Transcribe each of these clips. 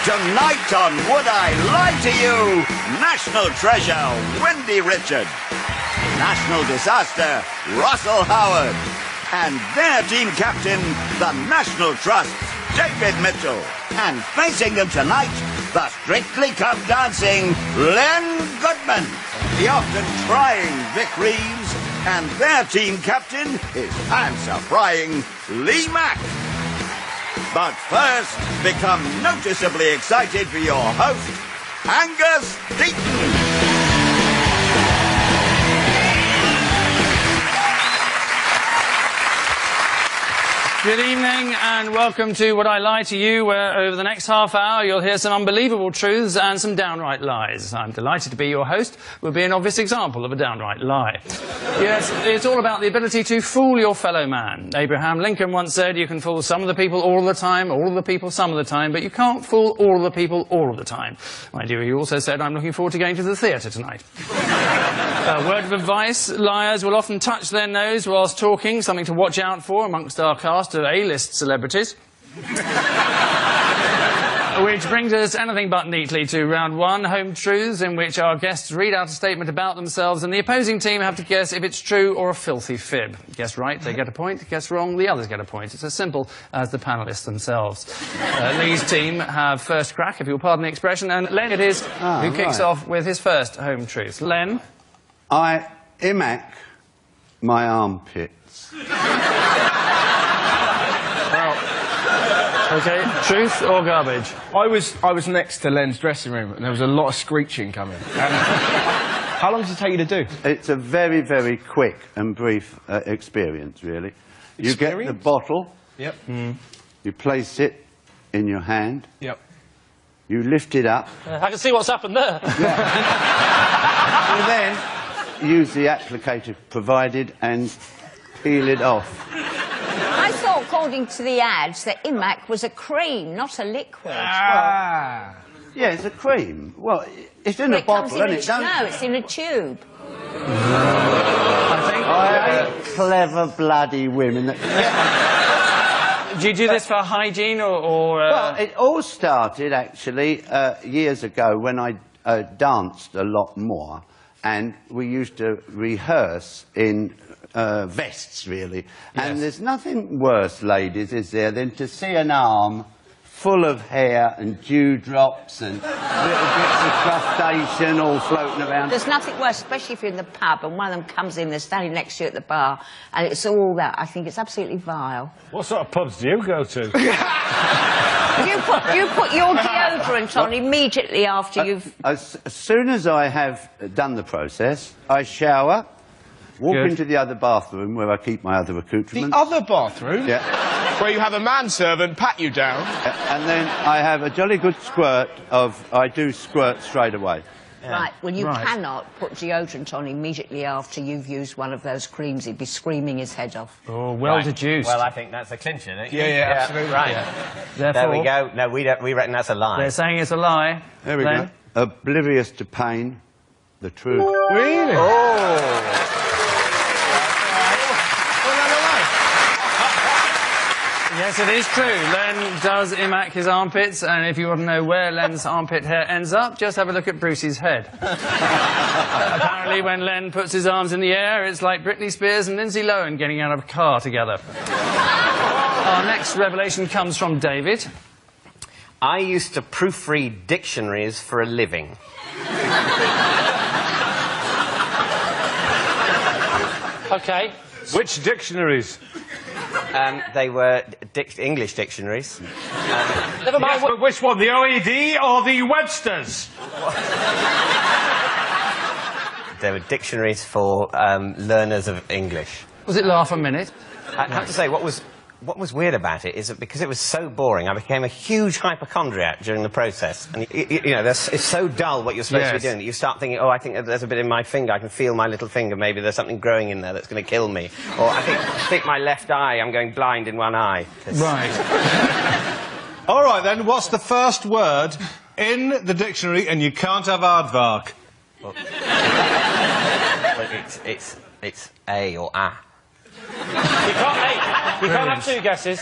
Tonight on Would I Lie to You, National Treasure, Wendy Richard. National Disaster, Russell Howard. And their team captain, the National Trust's David Mitchell. And facing them tonight, the Strictly Come Dancing, Len Goodman. The often trying Vic Reeves. And their team captain is answer-frying Lee Mack. But first, become noticeably excited for your host, Angus Deaton. Good evening and welcome to Would I Lie to You, where over the next half hour you'll hear some unbelievable truths and some downright lies. I'm delighted to be your host. We'll be an obvious example of a downright lie. Yes, it's all about the ability to fool your fellow man. Abraham Lincoln once said you can fool some of the people all of the time, all of the people some of the time, but you can't fool all of the people all of the time. My dear, he also said I'm looking forward to going to the theatre tonight. A word of advice, liars will often touch their nose whilst talking, something to watch out for amongst our cast of A-list celebrities. Which brings us anything but neatly to round one, Home Truths, in which our guests read out a statement about themselves and the opposing team have to guess if it's true or a filthy fib. Guess right, they get a point. Guess wrong, the others get a point. It's as simple as the panellists themselves. Lee's team have first crack, if you'll pardon the expression, and Len it is who kicks off with his first Home Truth. Len? I imac my armpits. Okay, truth or garbage? I was next to Len's dressing room and there was a lot of screeching coming. How long does it take you to do? It's a very, very quick and brief experience, really. You get the bottle. Yep. You place it in your hand. Yep. You lift it up. I can see what's happened there. You then use the applicator provided and peel it off. I thought, according to the ads, that Imac was a cream, not a liquid. Yeah, it's a cream. Well, it's in a bottle, isn't it? No, it's in a tube. I hate clever, bloody women. Do you do this for hygiene or Well, it all started, actually, years ago when I danced a lot more. And we used to rehearse in vests, really. Yes. And there's nothing worse, ladies, is there, than to see an arm full of hair and dewdrops and little bits of crustacean all floating around. There's nothing worse, especially if you're in the pub and one of them comes in, they're standing next to you at the bar, and it's all that. I think it's absolutely vile. What sort of pubs do you go to? You put your deodorant on immediately after you've... As soon as I have done the process, I shower, walk into the other bathroom where I keep my other accoutrements. The other bathroom? Yeah. Where you have a manservant pat you down? And then I have a jolly good squirt of... I do squirt straight away. Yeah. Right, well, you cannot put deodorant on immediately after you've used one of those creams. He'd be screaming his head off. Oh, well deduced. Well, I think that's a clincher, isn't it? Yeah, absolutely. Right. Yeah. There we go. No, we reckon that's a lie. They're saying it's a lie. There we go. Oblivious to pain, the truth. Really? Oh! Yes, it is true. Len does imac his armpits, and if you want to know where Len's armpit hair ends up, just have a look at Brucey's head. Apparently, when Len puts his arms in the air, it's like Britney Spears and Lindsay Lohan getting out of a car together. Our next revelation comes from David. I used to proofread dictionaries for a living. OK. Which dictionaries? They were English dictionaries. Never mind. Yes, but which one, the OED or the Webster's? They were dictionaries for learners of English. Was it laugh a minute? I have to say, what was weird about it is that because it was so boring, I became a huge hypochondriac during the process. And, you know, it's so dull what you're supposed to be doing that you start thinking, oh, I think there's a bit in my finger, I can feel my little finger, maybe there's something growing in there that's going to kill me. Or I think my left eye, I'm going blind in one eye. Right. All right, then, what's the first word in the dictionary, and you can't have aardvark? Well, it's A or A. You can't have two guesses.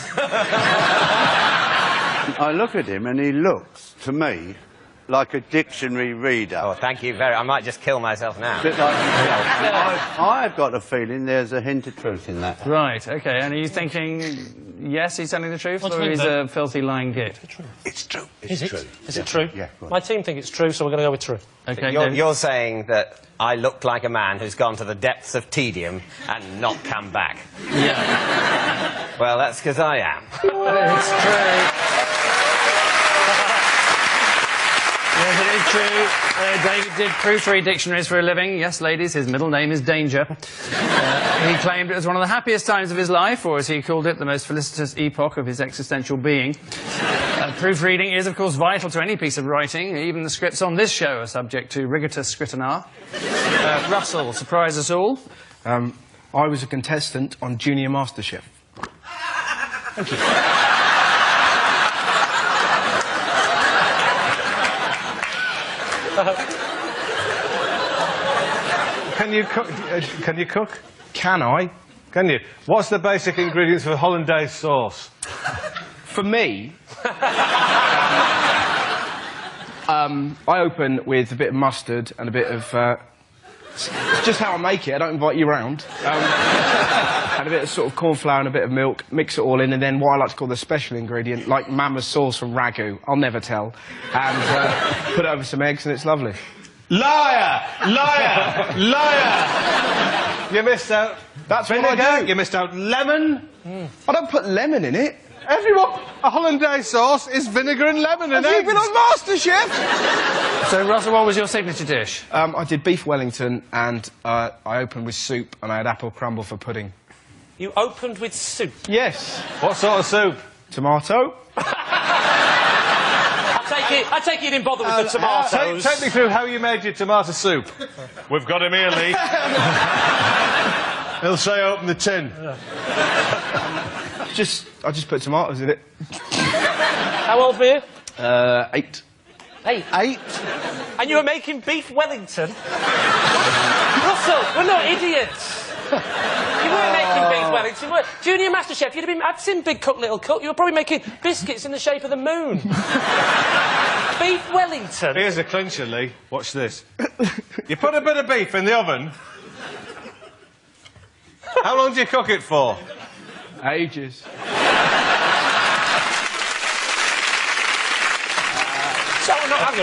I look at him and he looks, to me, like a dictionary reader. Oh, thank you very... I might just kill myself now. Bit like I've got a feeling there's a hint of truth in that. Right, OK. And are you thinking, yes, he's telling the truth, or he's a filthy lying git? It's true. Is it? Is it true? Yeah. My team think it's true, so we're going to go with true. OK, you're saying that I look like a man who's gone to the depths of tedium and not come back. Yeah. Well, that's because I am. It's true. Yes, it is true. David did proofread dictionaries for a living. Yes, ladies, his middle name is Danger. He claimed it was one of the happiest times of his life, or as he called it, the most felicitous epoch of his existential being. Proofreading is, of course, vital to any piece of writing. Even the scripts on this show are subject to rigorous scrutiny. Russell, surprise us all. I was a contestant on Junior MasterChef. Thank you. Can you cook? Can you cook? Can I? Can you? What's the basic ingredients for hollandaise sauce? For me, I open with a bit of mustard and a bit of... it's just how I make it. I don't invite you round. And a bit of sort of corn flour and a bit of milk, mix it all in, and then what I like to call the special ingredient, like Mama's sauce from Ragu, I'll never tell, and put it over some eggs, and it's lovely. Liar! Liar! Liar! You missed out. That's vinegar. what I do. You missed out lemon. I don't put lemon in it. Everyone, a hollandaise sauce is vinegar and lemon and eggs. Have you been on MasterChef? So, Russell, what was your signature dish? I did beef Wellington, and I opened with soup, and I had apple crumble for pudding. You opened with soup? Yes. What sort of soup? Tomato. I take it you didn't bother with the tomatoes. Take me through how you made your tomato soup. We've got him here, Lee. He'll say open the tin. I just put tomatoes in it. How old were you? 8. 8? 8? And you were making beef Wellington? Russell, we're not idiots. You weren't making beef Wellington, were you? Junior MasterChef, you'd have been... I've seen Big Cook, Little Cook. You were probably making biscuits in the shape of the moon. Beef Wellington? Here's a clincher, Lee. Watch this. You put a bit of beef in the oven. How long do you cook it for? Ages.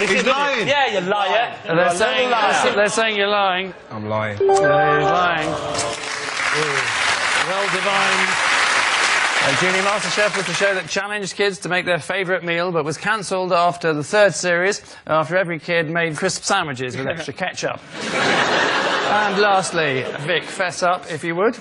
He's lying. Yeah, you liar. They're saying you're lying. I'm lying. He's lying. Well divined. Junior MasterChef was the show that challenged kids to make their favourite meal, but was cancelled after the 3rd series, after every kid made crisp sandwiches with extra ketchup. And lastly, Vic, fess up, if you would.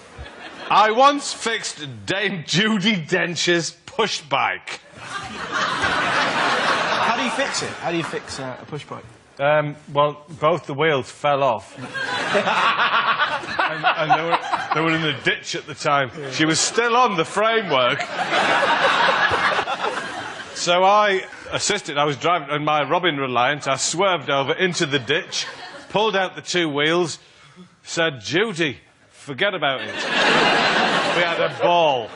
I once fixed Dame Judi Dench's push bike. How do you fix it? How do you fix a push bike? Well, both the wheels fell off. and they were in the ditch at the time. She was still on the framework. So I assisted. I was driving on my Robin Reliant. I swerved over into the ditch, pulled out the 2 wheels, said, Judy, forget about it. We had a ball.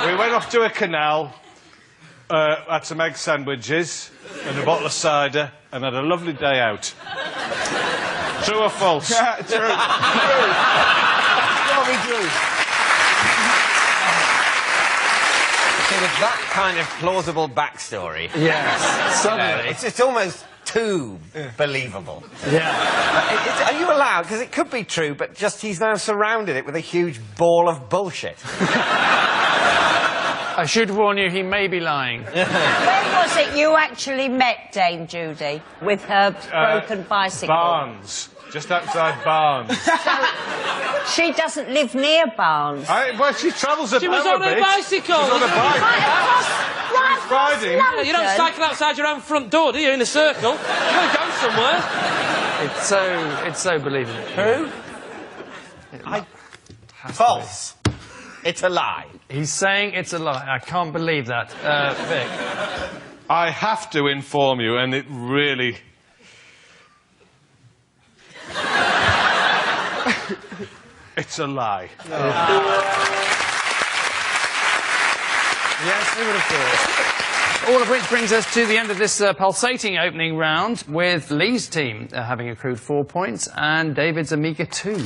We went off to a canal, had some egg sandwiches and a bottle of cider, and had a lovely day out. True or false? Yeah, true. True. True. So with that kind of plausible backstory... Yes, suddenly. It's almost too believable. Yeah. Are you allowed? Because it could be true, but just he's now surrounded it with a huge ball of bullshit. I should warn you, he may be lying. When was it you actually met Dame Judy with her broken bicycle? Barnes. Just outside Barnes. She doesn't live near Barnes. Well, she travels a She was on a bicycle. She was on a bike. Right riding. London. You don't cycle outside your own front door, do you, in a circle? You've got to go somewhere. It's so believable. Who? False. It's a lie. He's saying it's a lie. I can't believe that. Vic. I have to inform you, and it really... It's a lie. Yes, we would have thought. all of which brings us to the end of this pulsating opening round, with Lee's team having accrued 4 points and David's a meagre 2.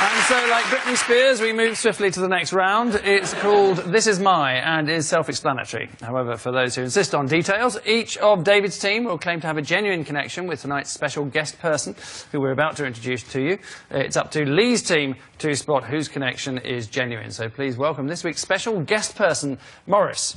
And so, like Britney Spears, we move swiftly to the next round. It's called This Is My and is self-explanatory. However, for those who insist on details, each of David's team will claim to have a genuine connection with tonight's special guest person, who we're about to introduce to you. It's up to Lee's team to spot whose connection is genuine. So please welcome this week's special guest person, Morris.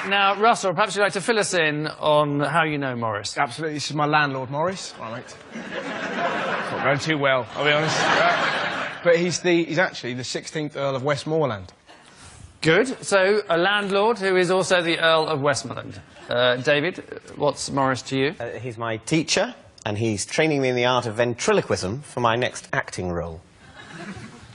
Now, Russell, perhaps you'd like to fill us in on how you know Morris. Absolutely. This is my landlord, Morris. All right, mate. It's not going too well, I'll be honest. But he's actually the 16th Earl of Westmoreland. Good. So, a landlord who is also the Earl of Westmoreland. David, what's Morris to you? He's my teacher, and he's training me in the art of ventriloquism for my next acting role.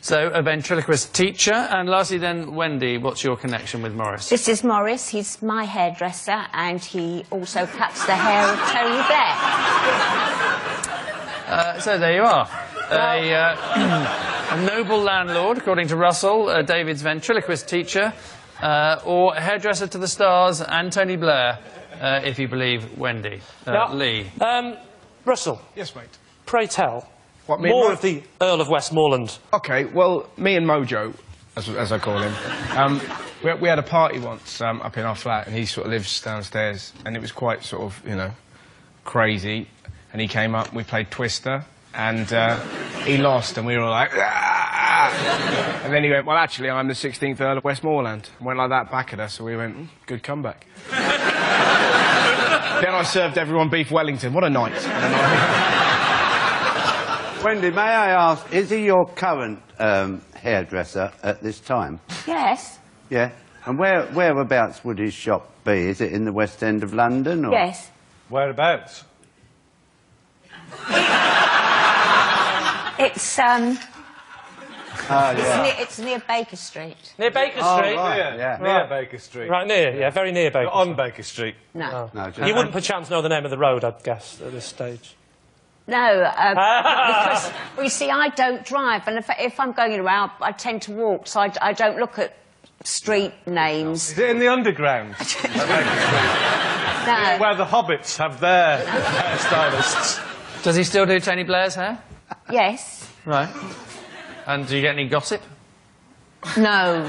So, a ventriloquist teacher. And lastly then, Wendy, what's your connection with Morris? This is Morris. He's my hairdresser, and he also cuts the hair of Tony Blair. So there you are. A noble landlord, according to Russell, David's ventriloquist teacher, or hairdresser to the stars and Tony Blair, if you believe Wendy. Lee. Russell. Yes, mate. Pray tell. What, me More and of the Earl of Westmoreland. OK, well, me and Mojo, as I call him, we had a party once up in our flat, and he sort of lives downstairs, and it was quite sort of, you know, crazy. And he came up, we played Twister, and he lost, and we were all like, ah! And then he went, well, actually, I'm the 16th Earl of Westmoreland. And went like that back at us, so we went, good comeback. Then I served everyone beef Wellington. What a night. Wendy, may I ask, is he your current hairdresser at this time? Yes. Yeah? And whereabouts would his shop be? Is it in the West End of London? Or? Yes. Whereabouts? It's, it's near Baker Street. Near Baker Oh, Street? right, yeah. Near Baker Street. Right, near, yeah, very near Baker On Street. Baker Street. No. No, just... You wouldn't perchance know the name of the road, I'd guess, at this stage. No, because, well, you see, I don't drive, and if I'm going around, I tend to walk, so I don't look at street names. Is it in the underground? No. Where the hobbits have their hairstylists. Does he still do Tony Blair's hair? Yes. Right. And do you get any gossip? No,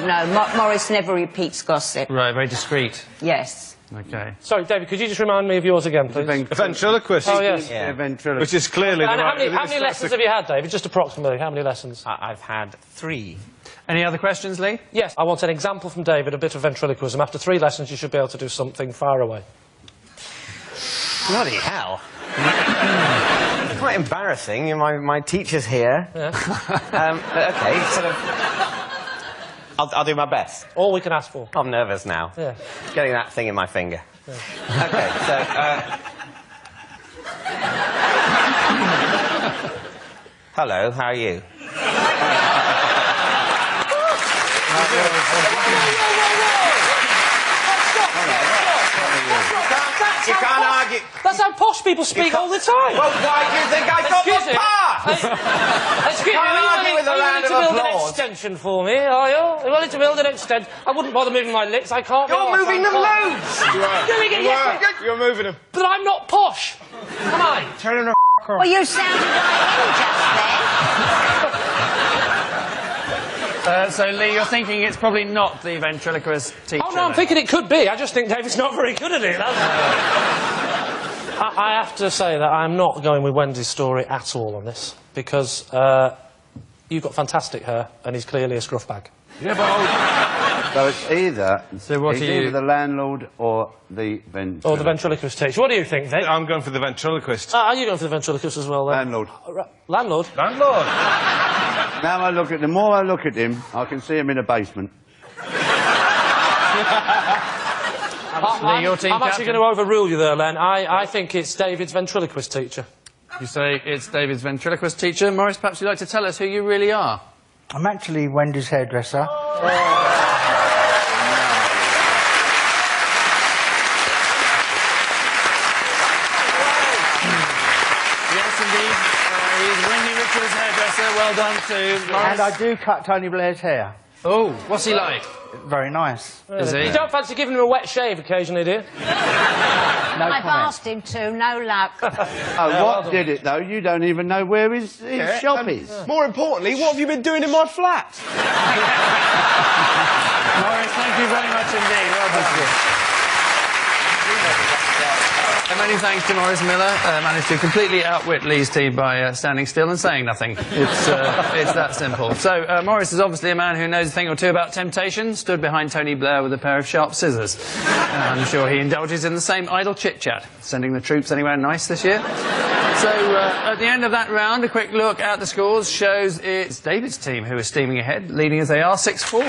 Morris never repeats gossip. Right, very discreet. Yes. OK. Sorry, David, could you just remind me of yours again, please? A ventriloquist. Oh, yes. Yeah. Ventriloquist. Which is clearly And the how right... many lessons have you had, David? Just approximately, how many lessons? I've had 3. Any other questions, Lee? Yes, I want an example from David, a bit of ventriloquism. After 3 lessons, you should be able to do something far away. Bloody hell. It's quite embarrassing. My teacher's here. Yeah. But OK, sort of... I'll do my best. All we can ask for. I'm nervous now. Yeah. Getting that thing in my finger. Yeah. OK, so... Hello, how are you? You can't argue. That's how posh people speak all the time. Well, why do you think I got Excuse the me. pass? Excuse me, Can't argue with a round to of build an applause. extension for me, are you? Are you willing to build an extension? I wouldn't bother moving my lips, I can't... You're moving them loads! Doing it, yes, You're moving them. but I'm not posh. Am I? Turn her off. Well, you sounded like him just then. So, Lee, you're thinking it's probably not the ventriloquist teacher? Oh, no, I'm thinking it could be. I just think David's not very good at it. I have to say that I'm not going with Wendy's story at all on this, because you've got fantastic hair, and he's clearly a scruff bag. Yeah, but... So it's either... So what he's are you... either the landlord or the ventriloquist. Or the ventriloquist teacher. What do you think, Vic? I'm going for the ventriloquist. Are you going for the ventriloquist as well, then? Landlord. Landlord? Landlord! Now I look at... The more I look at him, I can see him in a basement. Lee, your team I'm actually captain. going to overrule you there, Len. I think it's David's ventriloquist teacher. You say it's David's ventriloquist teacher. Morris, perhaps you'd like to tell us who you really are? I'm actually Wendy's hairdresser. He's Wendy Richard's hairdresser. Well done to Morris. And I do cut Tony Blair's hair. Oh, what's he like? Very nice. Is he? You don't fancy giving him a wet shave occasionally, do you? I've asked him to, no luck. Oh, what did it, though? You don't even know where his shop is. More importantly, what have you been doing in my flat? Morris, thank you very much indeed. Well done. Many thanks to Morris Miller. Managed to completely outwit Lee's team by standing still and saying nothing. It's that simple. So, Morris is obviously a man who knows a thing or two about temptation, stood behind Tony Blair with a pair of sharp scissors. I'm sure he indulges in the same idle chit-chat, sending the troops anywhere nice this year. So, at the end of that round, a quick look at the scores shows it's David's team who is steaming ahead, leading as they are 6-4.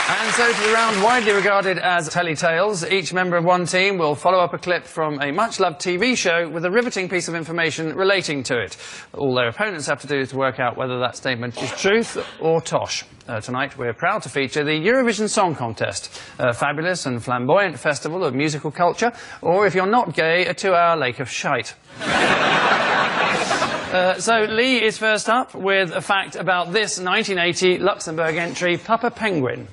And so to the round widely regarded as Telly Tales, each member of one team will follow up a clip from a much-loved TV show with a riveting piece of information relating to it. All their opponents have to do is to work out whether that statement is truth or tosh. Tonight we're proud to feature the Eurovision Song Contest, a fabulous and flamboyant festival of musical culture, or if you're not gay, a 2-hour lake of shite. So Lee is first up with a fact about this 1980 Luxembourg entry, Papa Penguin.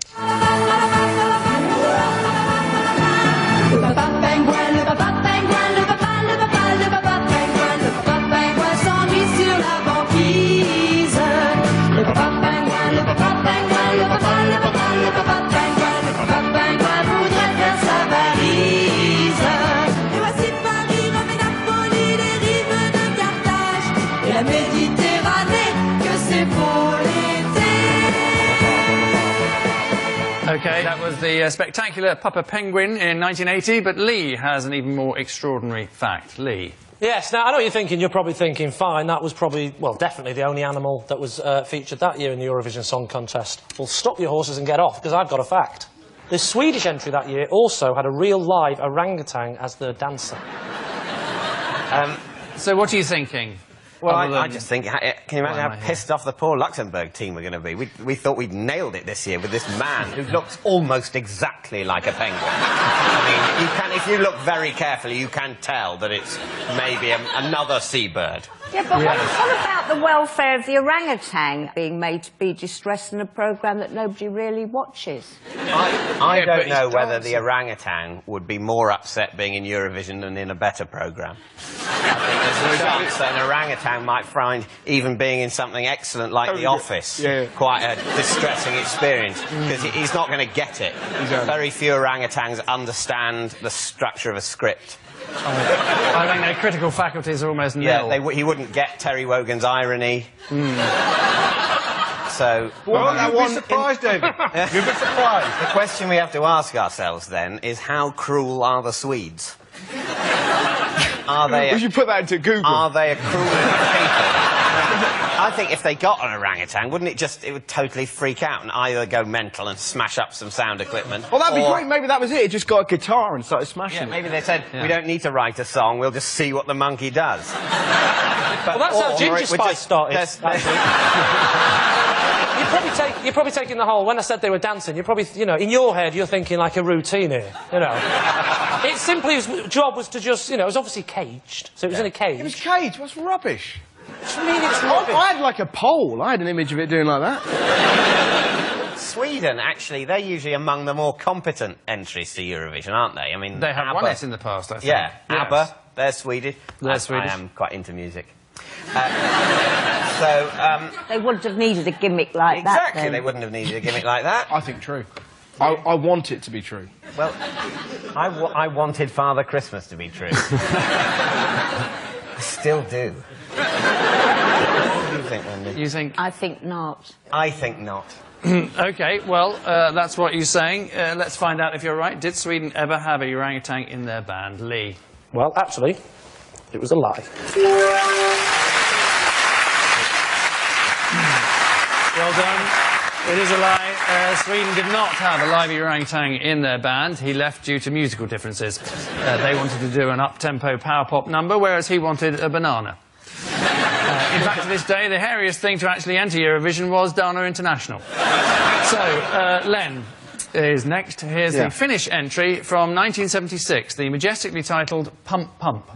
OK, that was the spectacular Papa Penguin in 1980, but Lee has an even more extraordinary fact. Lee. Yes, now, I know what you're thinking. You're probably thinking, fine, that was probably, well, definitely the only animal that was featured that year in the Eurovision Song Contest. Well, stop your horses and get off, because I've got a fact. The Swedish entry that year also had a real live orangutan as the dancer. So what are you thinking? Well, I just think, can you imagine how pissed off the poor Luxembourg team were going to be? We thought we'd nailed it this year with this man who looks almost exactly like a penguin. I mean, you can, if you look very carefully, you can tell that it's maybe another seabird. Yeah, but what about the welfare of the orangutan being made to be distressed in a programme that nobody really watches? I don't know whether the orangutan would be more upset being in Eurovision than in a better programme. I think there's a chance that an orangutan might find even being in something excellent like The Office quite a distressing experience, because he's not going to get it. Very few orangutans understand the structure of a script. I think their critical faculties are almost nil. Yeah, he wouldn't get Terry Wogan's irony. So... Well, you'd be surprised, David. You'd be surprised. The question we have to ask ourselves, then, is how cruel are the Swedes? Are they... We should put that into Google. Are they a cruel people? I think if they got an orangutan, wouldn't it would totally freak out and either go mental and smash up some sound equipment. Well, that'd be great. Maybe that was it. It just got a guitar and started smashing it. Maybe they said, we don't need to write a song, we'll just see what the monkey does. Well, that's how Ginger Spice started. You're probably taking the whole... When I said they were dancing, you're probably, you know, in your head, you're thinking like a routine here, you know. It simply, his job was to just, you know, it was obviously caged, so it was in a cage. It was caged? What's rubbish? What do you mean it's rubbish? I had like a pole. I had an image of it doing like that. Sweden, actually, they're usually among the more competent entries to Eurovision, aren't they? I mean, they have won it in the past, I think. Yeah, ABBA, they're Swedish. They're Swedish. I am quite into music. They wouldn't have needed a gimmick like that. Exactly, they wouldn't have needed a gimmick like that. I think true. I want it to be true. Well, I wanted Father Christmas to be true. I still do. What do you think, Wendy? You think? I think not. I think not. OK, well, that's what you're saying. Let's find out if you're right. Did Sweden ever have a orangutan in their band? Lee? Well, actually, it was a lie. Well done. It is a lie. Sweden did not have a live orangutan in their band. He left due to musical differences. They wanted to do an up-tempo power pop number, whereas he wanted a banana. In fact, to this day, the hairiest thing to actually enter Eurovision was Dana International. So, Len, is next. Here's the Finnish entry from 1976, the majestically titled Pump Pump.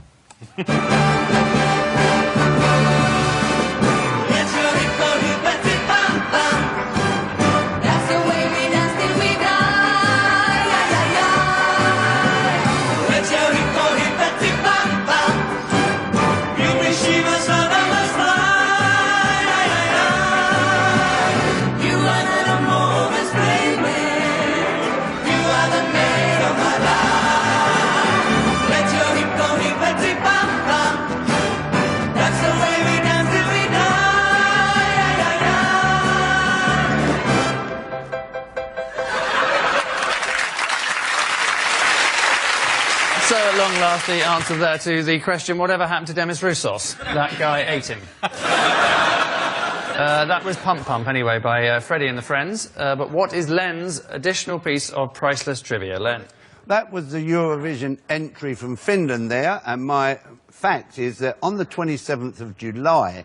So, at long last, the answer there to the question, whatever happened to Demis Roussos? That guy ate him. That was Pump Pump, anyway, by Freddie and the Friends. But what is Len's additional piece of priceless trivia? Len? That was the Eurovision entry from Finland there, and my fact is that on the 27th of July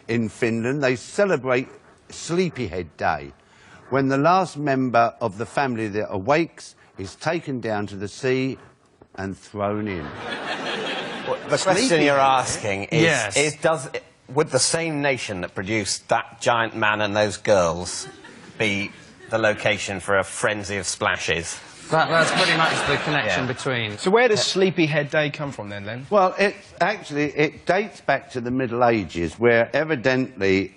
in Finland, they celebrate Sleepyhead Day, when the last member of the family that awakes is taken down to the sea and thrown in. Well, the question you're asking is, would the same nation that produced that giant man and those girls be the location for a frenzy of splashes? That's pretty much the connection between... So where does Sleepyhead Day come from then, Len? Well, it dates back to the Middle Ages, where evidently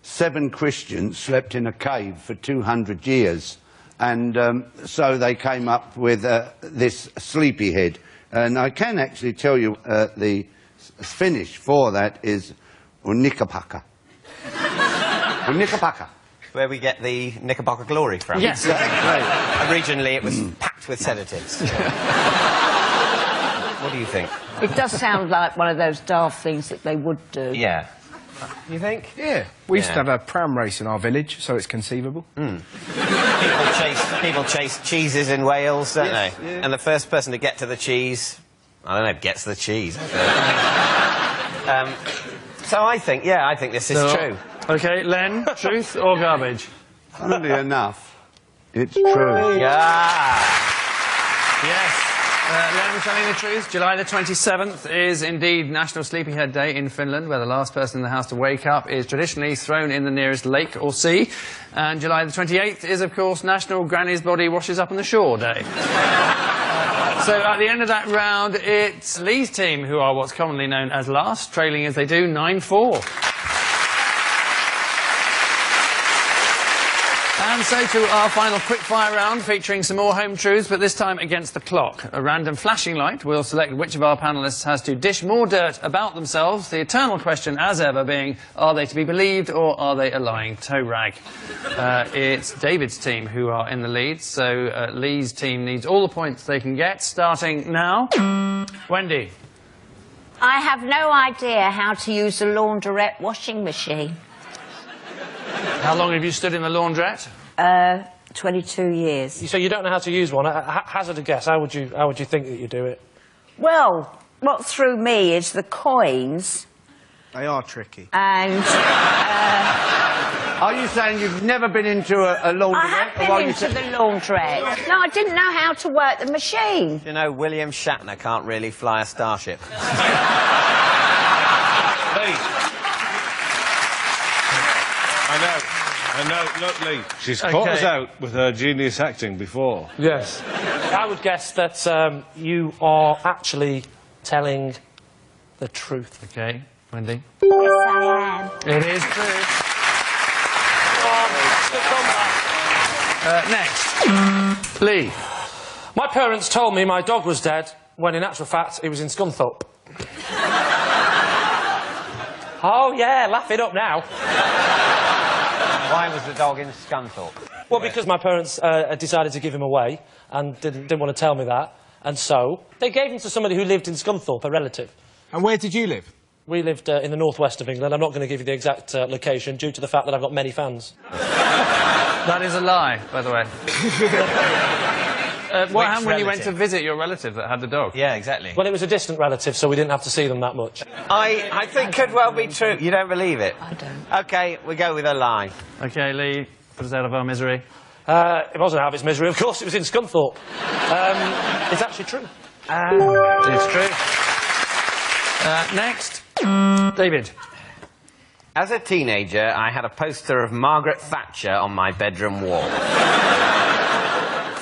7 Christians slept in a cave for 200 years. And so they came up with this sleepyhead. And I can actually tell you the Finnish for that is unikapaka. Unikapaka. Where we get the Knickerbocker glory from. Yes. Right. Originally, it was packed with sedatives. What do you think? It does sound like one of those daft things that they would do. Yeah. You think? Yeah. We used to have a pram race in our village, so it's conceivable. People chase cheeses in Wales, don't they? Yeah. And the first person to get to the cheese, I don't know, gets the cheese. So I think this is true. OK, Len, truth or garbage? Funnily enough, it's true. Yeah. Yes. Len, telling the truth, July the 27th is indeed National Sleepyhead Day in Finland, where the last person in the house to wake up is traditionally thrown in the nearest lake or sea. And July the 28th is, of course, National Granny's Body Washes Up on the Shore Day. So at the end of that round, it's Lee's team who are what's commonly known as last, trailing as they do 9-4. And so to our final quickfire round, featuring some more home truths, but this time against the clock. A random flashing light will select which of our panellists has to dish more dirt about themselves, the eternal question, as ever, being, are they to be believed or are they a lying toe rag? It's David's team who are in the lead, so Lee's team needs all the points they can get, starting now. Wendy. I have no idea how to use a laundrette washing machine. How long have you stood in the laundrette? 22 years. So you don't know how to use one. Hazard a guess. How would you think that you do it? Well, what threw me is the coins. They are tricky. And... Are you saying you've never been into a laundrette? I have been into the laundrette. No, I didn't know how to work the machine. You know, William Shatner can't really fly a starship. I know. Look, Lee, she's caught us out with her genius acting before. Yes. I would guess that you are actually telling the truth. OK, Wendy. Yes, I am. It is true. Next. Lee. My parents told me my dog was dead, when in actual fact, it was in Scunthorpe. Oh, yeah, laugh it up now. Why was the dog in Scunthorpe? Well, because my parents decided to give him away and didn't want to tell me that. And so they gave him to somebody who lived in Scunthorpe, a relative. And where did you live? We lived in the northwest of England. I'm not going to give you the exact location due to the fact that I've got many fans. That is a lie, by the way. What happened when you went to visit your relative that had the dog? Yeah, exactly. Well, it was a distant relative, so we didn't have to see them that much. I think could well be true. You don't believe it? I don't. OK, we go with a lie. OK, Lee, put us out of our misery. It wasn't Harvey's Misery, of course, it was in Scunthorpe. It's actually true. It's true. Next, David. As a teenager, I had a poster of Margaret Thatcher on my bedroom wall.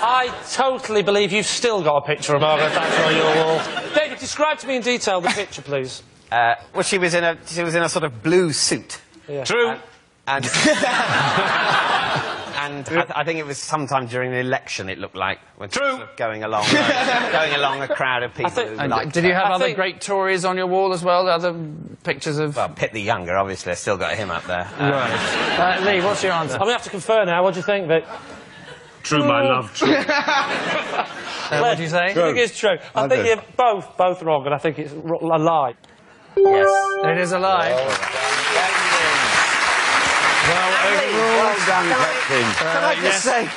I totally believe you've still got a picture of Margaret Thatcher on your wall. David, describe to me in detail the picture, please. Well, she was in a sort of blue suit. Yeah. True. And I think it was sometime during the election, it looked like. When True. Sort of going along a crowd of people who liked Did you have other think- great Tories on your wall as well? Other pictures of... Well, Pitt the Younger, obviously, I still got him up there. Right. Lee, what's your answer? I'm going to have to confer now. What do you think, Vic? True, my love, true. What do you say? I think it's true. I think you're both wrong, and I think it's a lie. Yes. It is a lie. Well, overruled. Well done, Captain. Can I just say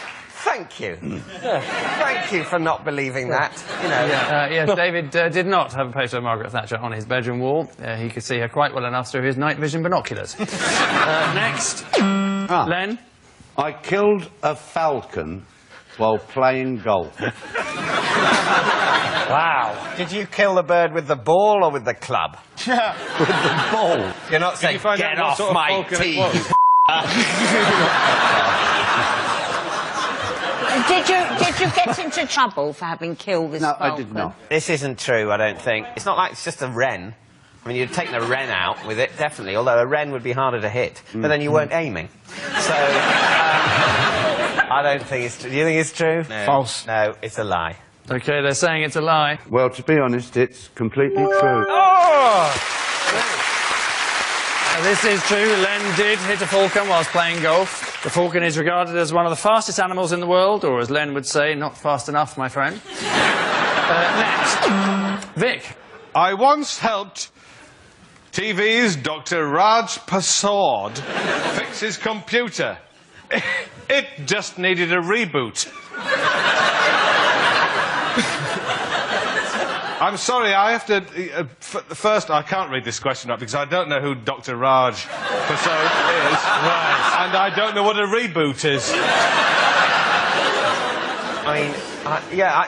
thank you? Thank you for not believing that. You know. Yes, David did not have a photo of Margaret Thatcher on his bedroom wall. He could see her quite well enough through his night vision binoculars. Next, Len. I killed a falcon while playing golf. Wow. Did you kill the bird with the ball or with the club? Yeah, with the ball. You're not saying, you find get out what off sort of my falcon it tee. was? Did you get into trouble for having killed this No, falcon? I did not. This isn't true, I don't think. It's not like it's just a wren. I mean, you'd taken a wren out with it, definitely, although a wren would be harder to hit. But then you weren't aiming. So, I don't think it's true. Do you think it's true? No. False. No, it's a lie. OK, they're saying it's a lie. Well, to be honest, it's completely true. This is true. Len did hit a falcon whilst playing golf. The falcon is regarded as one of the fastest animals in the world, or as Len would say, not fast enough, my friend. Next, Vic. I once helped TV's Dr. Raj Prasad fix his computer. It just needed a reboot. I'm sorry, I have to... first, I can't read this question up because I don't know who Dr. Raj Prasad is. Right. And I don't know what a reboot is. I mean,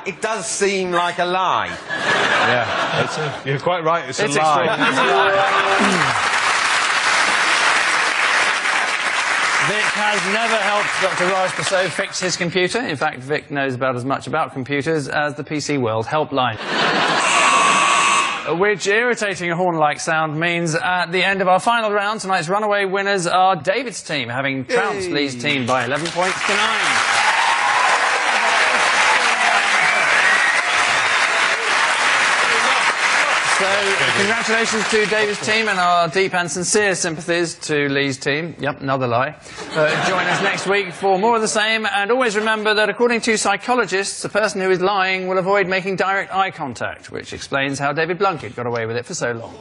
it does seem like a lie. Yeah, you're quite right, it's a It's lie. Vic has never helped Dr. Raj Prasad fix his computer. In fact, Vic knows about as much about computers as the PC World Helpline. Which irritating horn-like sound means at the end of our final round, tonight's runaway winners are David's team, having trounced Lee's team by 11 points to 9. So, congratulations to David's team and our deep and sincere sympathies to Lee's team. Yep, another lie. Join us next week for more of the same, and always remember that according to psychologists, a person who is lying will avoid making direct eye contact, which explains how David Blunkett got away with it for so long.